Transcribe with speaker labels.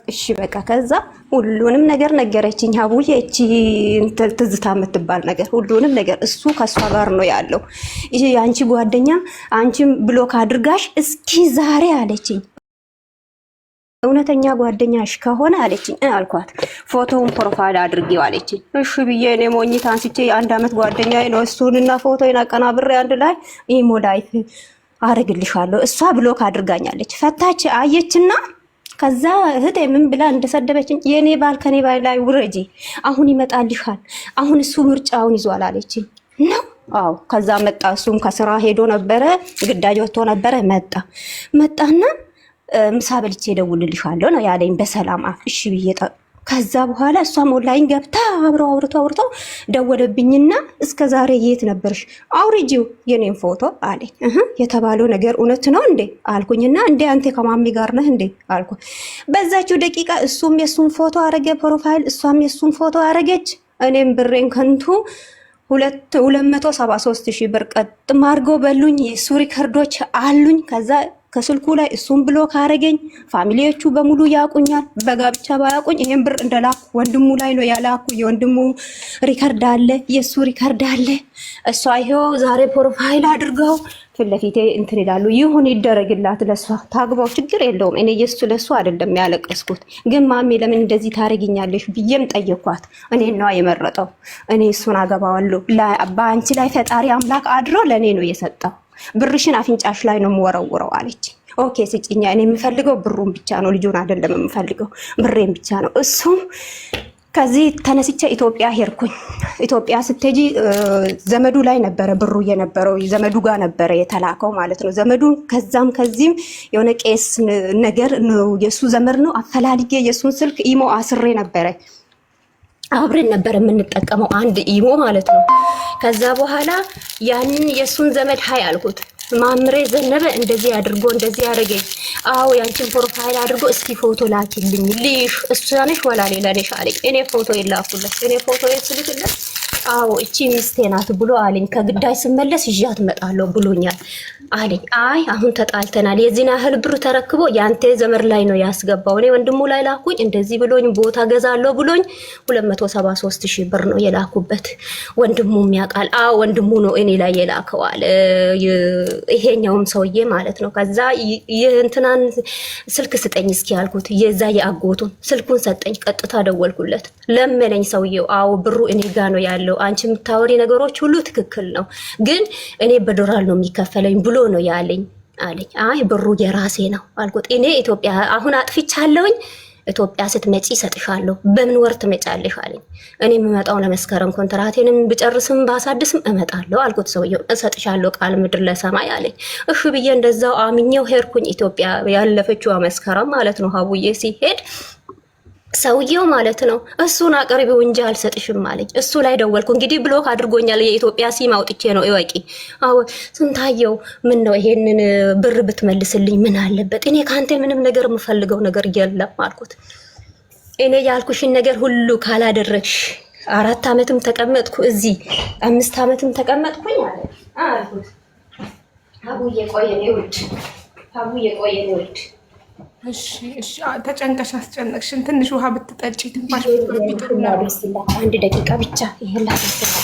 Speaker 1: እሺ በቃ ከዛ ሁሉንም ነገር ነገረችኝ። ሀቡዬ እቺ ትዝታ የምትባል ነገር ሁሉንም ነገር እሱ ከሷ ጋር ነው ያለው። ይሄ ያንቺ ጓደኛ አንቺም ብሎክ አድርጋሽ እስኪ ዛሬ አለችኝ። እውነተኛ ጓደኛሽ ከሆነ አለችኝ አልኳት። ፎቶውን ፕሮፋይል አድርጌው አለችኝ። እሺ ብዬ እኔ ሞኝት አንስቼ የአንድ አመት ጓደኛዬ ነው እሱንና ፎቶዬን አቀናብሬ አንድ ላይ ኢሞላይት አረግልሻለሁ። እሷ ብሎክ አድርጋኛለች። ፈታች አየችና ከዛ እህቴ ምን ብላ እንደሰደበችኝ የኔ ባል ከኔ ባል ላይ ውረጂ፣ አሁን ይመጣልሻል፣ አሁን እሱ ምርጫውን ይዟል አለችኝ ነው። አዎ ከዛ መጣ። እሱም ከስራ ሄዶ ነበረ፣ ግዳጅ ወጥቶ ነበረ። መጣና ምሳ በልቼ እደውልልሻለሁ ነው ያለኝ በሰላም አፍ። እሺ ብዬ ከዛ በኋላ እሷም ኦንላይን ገብታ አውርተው ደወለብኝና እስከ ዛሬ የት ነበርሽ? አውርጂው የኔን ፎቶ አለኝ። የተባለው ነገር እውነት ነው እንዴ አልኩኝና እንዴ አንተ ከማሚ ጋር ነህ እንዴ አልኩ። በዛችው ደቂቃ እሱም የሱን ፎቶ አረገ ፕሮፋይል፣ እሷም የሱን ፎቶ አረገች። እኔም ብሬን ከንቱ 273,000 ብር ቀጥም አድርገው በሉኝ። የሱ ሪከርዶች አሉኝ። ከዛ ከስልኩ ላይ እሱን ብሎክ አረገኝ። ፋሚሊዎቹ በሙሉ ያቁኛል። በጋብቻ ባያቁኝ ይሄን ብር እንደላኩ ወንድሙ ላይ ነው ያላኩ። የወንድሙ ሪከርድ አለ፣ የሱ ሪከርድ አለ። እሷ ይሄው ዛሬ ፕሮፋይል አድርገው ፊት ለፊቴ እንትን ይላሉ። ይሁን ይደረግላት፣ ለሷ ታግባው፣ ችግር የለውም። እኔ የሱ ለሱ አይደለም ያለቀስኩት። ግን ማሜ ለምን እንደዚህ ታረጊኛለሽ ብዬም ጠየኳት። እኔ ነው የመረጠው፣ እኔ እሱን አገባዋለሁ። በአንቺ ላይ ፈጣሪ አምላክ አድሮ ለኔ ነው የሰጠው። ብርሽን አፍንጫሽ ላይ ነው የምወረውረው አለች። ኦኬ ስጭኛ፣ እኔ የምፈልገው ብሩን ብቻ ነው፣ ልጁን አይደለም የምፈልገው፣ ብሬን ብቻ ነው። እሱም ከዚህ ተነስቼ ኢትዮጵያ ሄድኩኝ። ኢትዮጵያ ስትሄጂ ዘመዱ ላይ ነበረ ብሩ የነበረው፣ ዘመዱ ጋር ነበረ የተላከው ማለት ነው። ዘመዱ ከዛም ከዚህም የሆነ ቄስ ነገር ነው የሱ ዘመድ ነው። አፈላልጌ የሱን ስልክ ኢሞ አስሬ ነበረ፣ አብረን ነበር የምንጠቀመው አንድ ኢሞ ማለት ነው። ከዛ በኋላ ያንን የሱን ዘመድ ሀይ አልኩት። ማምሬ ዘነበ እንደዚህ አድርጎ እንደዚህ ያደረገኝ። አዎ ያንቺን ፕሮፋይል አድርጎ እስኪ ፎቶ ላኪልኝ ልሽ እሱ ያነሽ ወላ ሌላ ነሽ አለኝ። እኔ ፎቶ ይላኩለት፣ እኔ ፎቶ ይስልክለት። አዎ እቺ ሚስቴ ናት ብሎ አለኝ። ከግዳይ ስመለስ ይዣት እመጣለሁ ብሎኛል አለኝ። አይ አሁን ተጣልተናል፣ የዚህን ያህል ብር ተረክቦ ያንተ ዘመር ላይ ነው ያስገባው። እኔ ወንድሙ ላይ ላኩኝ እንደዚህ ብሎኝ ቦታ ገዛለሁ ብሎኝ 273,000 ብር ነው የላኩበት። ወንድሙ ያውቃል። አዎ ወንድሙ ነው እኔ ላይ የላከው አለ ይሄኛውም ሰውዬ ማለት ነው። ከዛ የእንትናን ስልክ ስጠኝ እስኪ ያልኩት የዛ የአጎቱን ስልኩን ሰጠኝ። ቀጥታ ደወልኩለት፣ ለመነኝ ሰውዬው። አዎ ብሩ እኔ ጋር ነው ያለው፣ አንቺ የምታወሪ ነገሮች ሁሉ ትክክል ነው፣ ግን እኔ በዶላር ነው የሚከፈለኝ ብሎ ነው ያለኝ አለኝ። አይ ብሩ የራሴ ነው አልኩት። እኔ ኢትዮጵያ አሁን አጥፍቻለሁኝ፣ ኢትዮጵያ ስትመጪ ሰጥሻለሁ፣ በምን ወር ትመጫለሽ አለኝ። እኔ የምመጣው ለመስከረም ኮንትራቴንም ብጨርስም ባሳድስም እመጣለሁ አልኩት። ሰውየው እሰጥሻለሁ ቃል ምድር ለሰማይ አለኝ። እሺ ብዬ እንደዛው አምኜው ሄድኩኝ። ኢትዮጵያ ያለፈችው መስከረም ማለት ነው። ሀቡዬ ሲሄድ ሰውየው ማለት ነው እሱን አቅርቢው እንጂ አልሰጥሽም አለኝ። እሱ ላይ ደወልኩ። እንግዲህ ብሎክ አድርጎኛል። የኢትዮጵያ ሲም አውጥቼ ነው እወቂ። አዎ ስንታየው ምን ነው ይሄንን ብር ብትመልስልኝ ምን አለበት? እኔ ካንተ ምንም ነገር የምፈልገው ነገር የለም አልኩት። እኔ ያልኩሽን ነገር ሁሉ ካላደረግሽ 4 አመትም ተቀመጥኩ እዚህ 5 አመትም ተቀመጥኩኝ አልኩት። አቡዬ ቆየኔ ውድ፣ አቡዬ ቆየኔ ውድ።
Speaker 2: እሺ ተጨንቀሽ አስጨነቅሽን። ትንሽ ውሃ ብትጠጪ ትንሽ
Speaker 1: አንድ ደቂቃ ብቻ ይሄን ላስፈልግ